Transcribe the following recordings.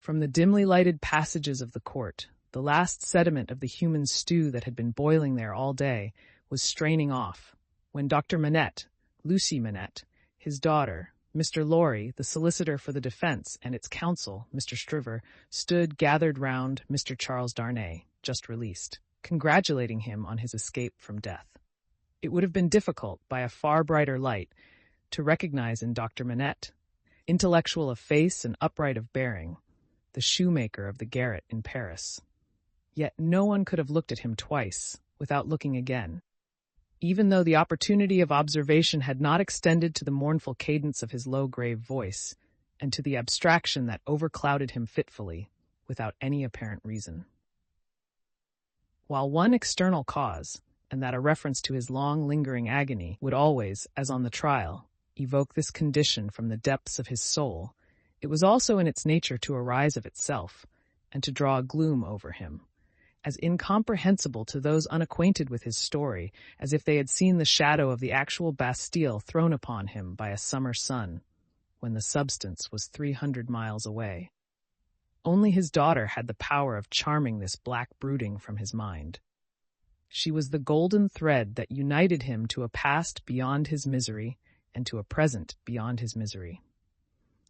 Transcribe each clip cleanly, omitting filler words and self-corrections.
From the dimly lighted passages of the court, the last sediment of the human stew that had been boiling there all day was straining off, when Doctor Manette, Lucie Manette, his daughter, Mr. Lorry, the solicitor for the defense, and its counsel, Mr. Stryver, stood gathered round Mr. Charles Darnay, just released, congratulating him on his escape from death. It would have been difficult, by a far brighter light, to recognize in Doctor Manette, intellectual of face and upright of bearing, the shoemaker of the garret in Paris. Yet no one could have looked at him twice without looking again, even though the opportunity of observation had not extended to the mournful cadence of his low, grave voice, and to the abstraction that overclouded him fitfully, without any apparent reason. While one external cause, and that a reference to his long, lingering agony, would always, as on the trial, evoke this condition from the depths of his soul, it was also in its nature to arise of itself, and to draw a gloom over him, as incomprehensible to those unacquainted with his story as if they had seen the shadow of the actual Bastille thrown upon him by a summer sun, when the substance was 300 miles away. Only his daughter had the power of charming this black brooding from his mind. She was the golden thread that united him to a past beyond his misery and to a present beyond his misery.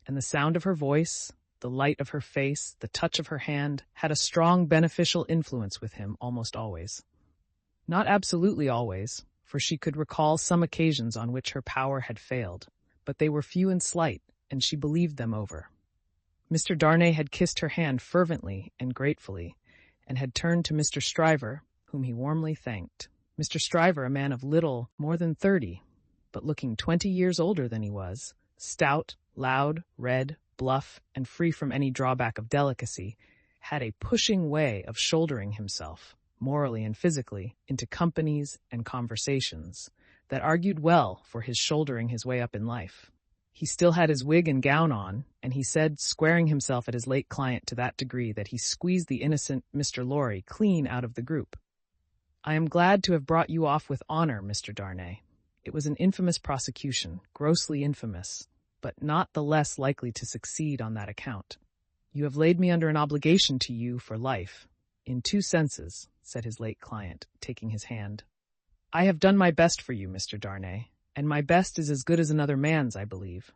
And the sound of her voice, the light of her face, the touch of her hand, had a strong beneficial influence with him almost always. Not absolutely always, for she could recall some occasions on which her power had failed, but they were few and slight, and she believed them over. Mr. Darnay had kissed her hand fervently and gratefully, and had turned to Mr. Stryver, whom he warmly thanked. Mr. Stryver, a man of little more than 30, but looking 20 years older than he was, stout, loud, red, bluff, and free from any drawback of delicacy, had a pushing way of shouldering himself, morally and physically, into companies and conversations that argued well for his shouldering his way up in life. He still had his wig and gown on, and he said, squaring himself at his late client to that degree that he squeezed the innocent Mr. Lorry clean out of the group. "I am glad to have brought you off with honor, Mr. Darnay. It was an infamous prosecution, grossly infamous, but not the less likely to succeed on that account. You have laid me under an obligation to you for life, in 2 senses, said his late client, taking his hand. I have done my best for you, Mr. Darnay, and my best is as good as another man's, I believe.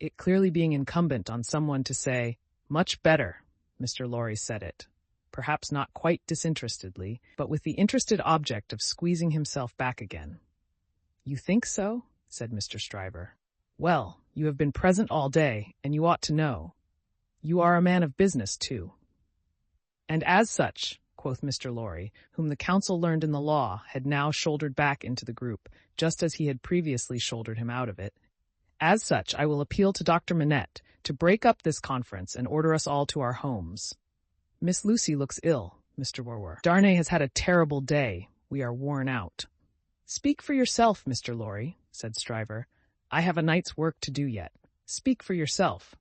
It clearly being incumbent on someone to say, much better, Mr. Lorry said it, perhaps not quite disinterestedly, but with the interested object of squeezing himself back again. You think so? Said Mr. Stryver. Well, you have been present all day, and you ought to know. You are a man of business, too. And as such, quoth Mr. Lorry, whom the counsel learned in the law had now shouldered back into the group, just as he had previously shouldered him out of it, as such I will appeal to Doctor Manette to break up this conference and order us all to our homes. Miss Lucie looks ill, Mr. Darnay has had a terrible day. We are worn out. Speak for yourself, Mr. Lorry, said Stryver. I have a night's work to do yet. Speak for yourself.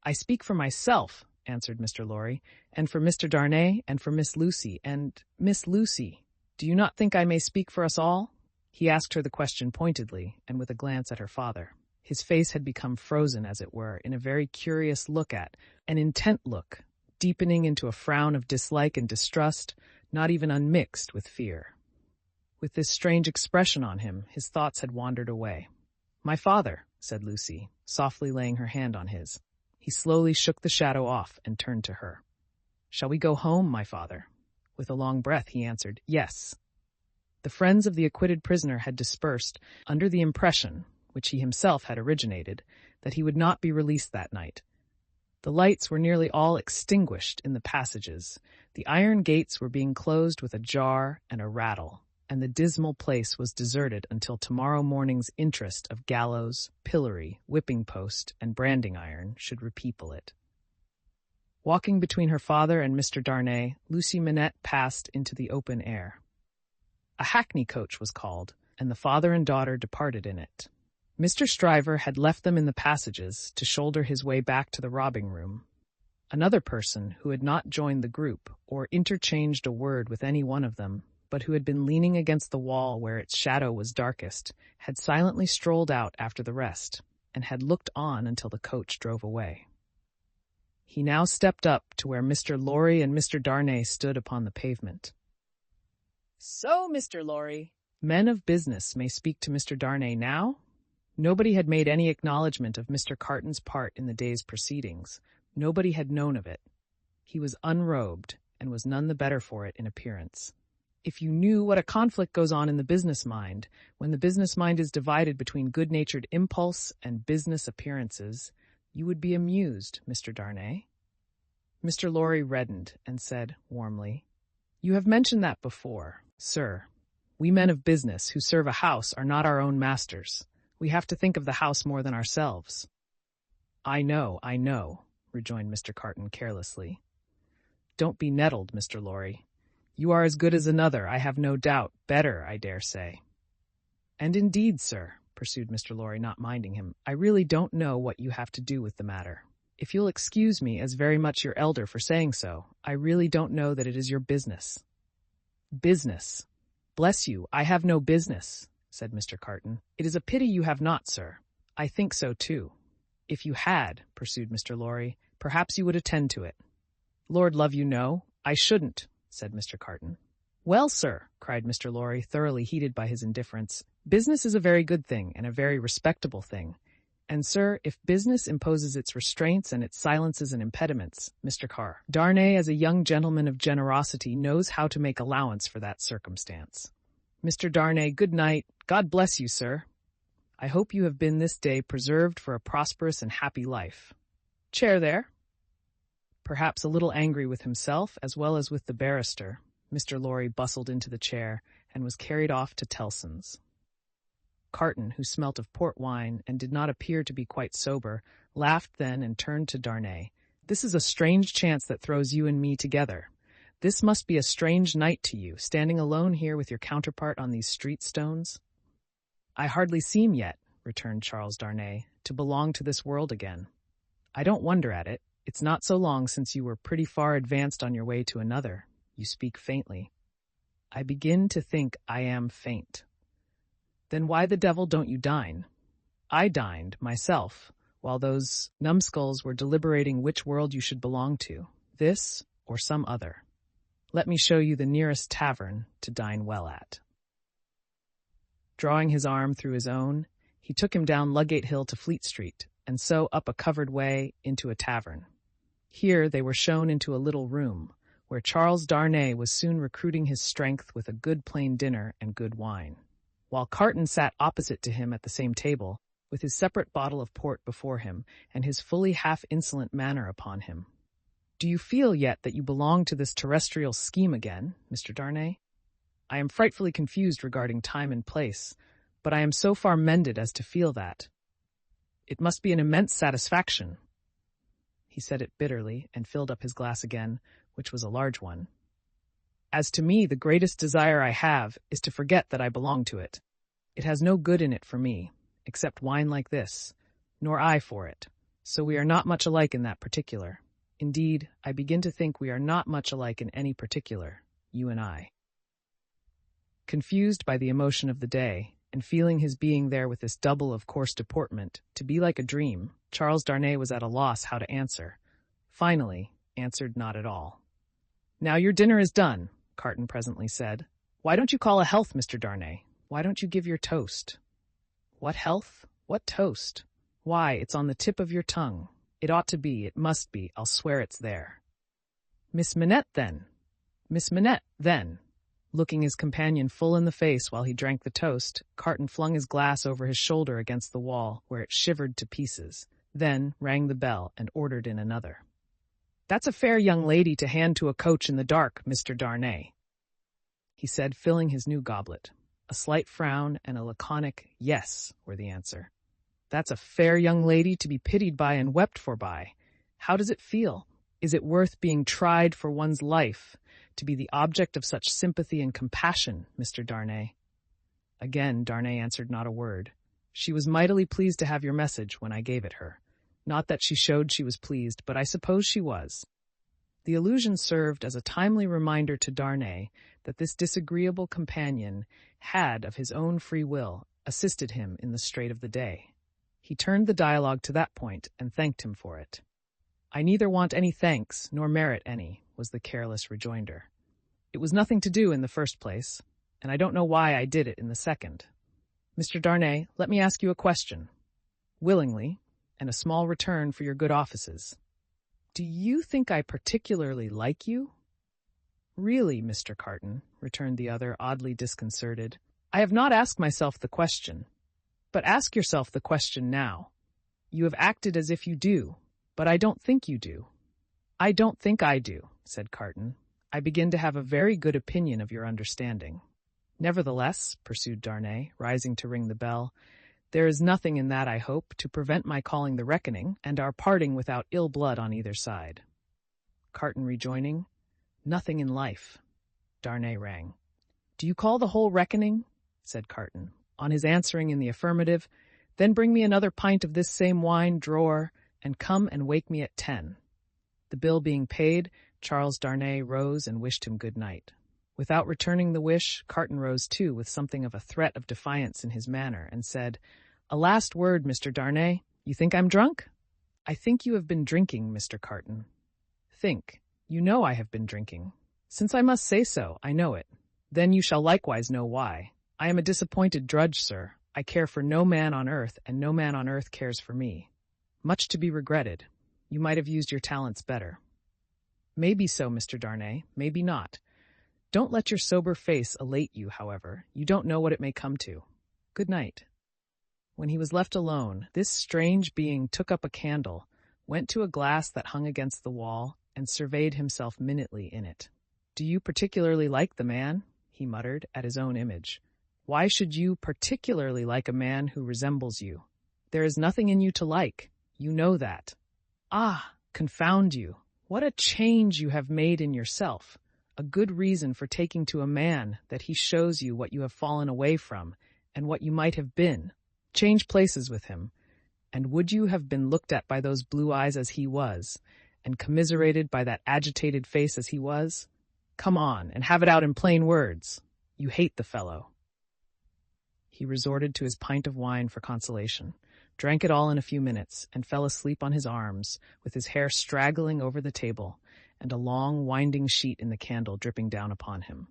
I speak for myself, answered Mr. Lorry, and for Mr. Darnay, and for Miss Lucie, and Miss Lucie. Do you not think I may speak for us all? He asked her the question pointedly, and with a glance at her father. His face had become frozen, as it were, in a very curious look at, an intent look, deepening into a frown of dislike and distrust, not even unmixed with fear. With this strange expression on him, his thoughts had wandered away. My father, said Lucie, softly laying her hand on his. He slowly shook the shadow off and turned to her. Shall we go home, my father? With a long breath he answered, yes. The friends of the acquitted prisoner had dispersed under the impression, which he himself had originated, that he would not be released that night. The lights were nearly all extinguished in the passages. The iron gates were being closed with a jar and a rattle, and the dismal place was deserted until tomorrow morning's interest of gallows, pillory, whipping post, and branding iron should repeople it. Walking between her father and Mr. Darnay, Lucie Manette passed into the open air. A hackney coach was called, and the father and daughter departed in it. Mr. Stryver had left them in the passages to shoulder his way back to the robbing room. Another person, who had not joined the group or interchanged a word with any one of them, but who had been leaning against the wall where its shadow was darkest, had silently strolled out after the rest, and had looked on until the coach drove away. He now stepped up to where Mr. Lorry and Mr. Darnay stood upon the pavement. "So, Mr. Lorry, men of business may speak to Mr. Darnay now?" Nobody had made any acknowledgment of Mr. Carton's part in the day's proceedings. Nobody had known of it. He was unrobed, and was none the better for it in appearance. If you knew what a conflict goes on in the business mind, when the business mind is divided between good-natured impulse and business appearances, you would be amused, Mr. Darnay. Mr. Lorry reddened and said warmly, "You have mentioned that before, sir. We men of business who serve a house are not our own masters. We have to think of the house more than ourselves." I know," rejoined Mr. Carton carelessly. "Don't be nettled, Mr. Lorry. You are as good as another, I have no doubt, better, I dare say." "And indeed, sir," pursued Mr. Lorry, not minding him, "I really don't know what you have to do with the matter. If you'll excuse me as very much your elder for saying so, I really don't know that it is your business." "Business? Bless you, I have no business," said Mr. Carton. "It is a pity you have not, sir. I think so, too." "If you had," pursued Mr. Lorry, "perhaps you would attend to it." "Lord love you, no, I shouldn't," said Mr. Carton. "Well, sir," cried Mr. Lorry, thoroughly heated by his indifference, "business is a very good thing and a very respectable thing. And, sir, if business imposes its restraints and its silences and impediments, Mr. Darnay, as a young gentleman of generosity, knows how to make allowance for that circumstance. Mr. Darnay, good night. God bless you, sir. I hope you have been this day preserved for a prosperous and happy life. Chair there." Perhaps a little angry with himself as well as with the barrister, Mr. Lorry bustled into the chair and was carried off to Tellson's. Carton, who smelt of port wine and did not appear to be quite sober, laughed then and turned to Darnay. "This is a strange chance that throws you and me together. This must be a strange night to you, standing alone here with your counterpart on these street stones." "I hardly seem yet," returned Charles Darnay, "to belong to this world again. I don't wonder at it. It's not so long since you were pretty far advanced on your way to another. You speak faintly." "I begin to think I am faint." "Then why the devil don't you dine?" "I dined, myself, while those numbskulls were deliberating which world you should belong to, this or some other. Let me show you the nearest tavern to dine well at." Drawing his arm through his own, he took him down Ludgate Hill to Fleet Street, and so up a covered way into a tavern. Here they were shown into a little room, where Charles Darnay was soon recruiting his strength with a good plain dinner and good wine, while Carton sat opposite to him at the same table, with his separate bottle of port before him, and his fully half-insolent manner upon him. "Do you feel yet that you belong to this terrestrial scheme again, Mr. Darnay? I am frightfully confused regarding time and place, but I am so far mended as to feel that. It must be an immense satisfaction." He said it bitterly, and filled up his glass again, which was a large one. "As to me, the greatest desire I have is to forget that I belong to it. It has no good in it for me, except wine like this, nor I for it, so we are not much alike in that particular. Indeed, I begin to think we are not much alike in any particular, you and I." Confused by the emotion of the day, and feeling his being there with this double of coarse deportment to be like a dream, Charles Darnay was at a loss how to answer. Finally, answered not at all. "Now your dinner is done," Carton presently said. "Why don't you call a health, Mr. Darnay? Why don't you give your toast?" "What health? What toast? Why, it's on the tip of your tongue. It ought to be, it must be, I'll swear it's there." "Miss Manette, then. Miss Manette, then." Looking his companion full in the face while he drank the toast, Carton flung his glass over his shoulder against the wall, where it shivered to pieces, then rang the bell and ordered in another. "That's a fair young lady to hand to a coach in the dark, Mr. Darnay," he said, filling his new goblet. A slight frown and a laconic "yes" were the answer. "That's a fair young lady to be pitied by and wept for by. How does it feel? Is it worth being tried for one's life, to be the object of such sympathy and compassion, Mr. Darnay?" Again Darnay answered not a word. "She was mightily pleased to have your message when I gave it her. Not that she showed she was pleased, but I suppose she was." The allusion served as a timely reminder to Darnay that this disagreeable companion had, of his own free will, assisted him in the strait of the day. He turned the dialogue to that point and thanked him for it. I neither want any thanks nor merit any, was the careless rejoinder. It was nothing to do in the first place, and I don't know why I did it in the second. Mr. Darnay, let me ask you a question. Willingly, and a small return for your good offices. Do you think I particularly like you? Really, Mr. Carton, returned the other, oddly disconcerted, I have not asked myself the question. But ask yourself the question now. You have acted as if you do, but I don't think you do. I don't think I do, said Carton. I begin to have a very good opinion of your understanding. Nevertheless, pursued Darnay, rising to ring the bell, there is nothing in that, I hope, to prevent my calling the reckoning and our parting without ill blood on either side. Carton rejoining, nothing in life. Darnay rang. Do you call the whole reckoning? Said Carton. On his answering in the affirmative, then bring me another pint of this same wine, drawer, and come and wake me at 10. The bill being paid, Charles Darnay rose and wished him good night. Without returning the wish, Carton rose too, with something of a threat of defiance in his manner, and said, A last word, Mr. Darnay. You think I'm drunk? I think you have been drinking, Mr. Carton. Think. You know I have been drinking. Since I must say so, I know it. Then you shall likewise know why. I am a disappointed drudge, sir. I care for no man on earth, and no man on earth cares for me. Much to be regretted. You might have used your talents better. Maybe so, Mr. Darnay, maybe not. Don't let your sober face elate you, however. You don't know what it may come to. Good night. When he was left alone, this strange being took up a candle, went to a glass that hung against the wall, and surveyed himself minutely in it. Do you particularly like the man? He muttered at his own image. Why should you particularly like a man who resembles you? There is nothing in you to like. You know that. Ah, confound you. What a change you have made in yourself. A good reason for taking to a man that he shows you what you have fallen away from and what you might have been. Change places with him. And would you have been looked at by those blue eyes as he was, and commiserated by that agitated face as he was? Come on, and have it out in plain words. You hate the fellow. He resorted to his pint of wine for consolation, drank it all in a few minutes, and fell asleep on his arms, with his hair straggling over the table, and a long winding sheet in the candle dripping down upon him.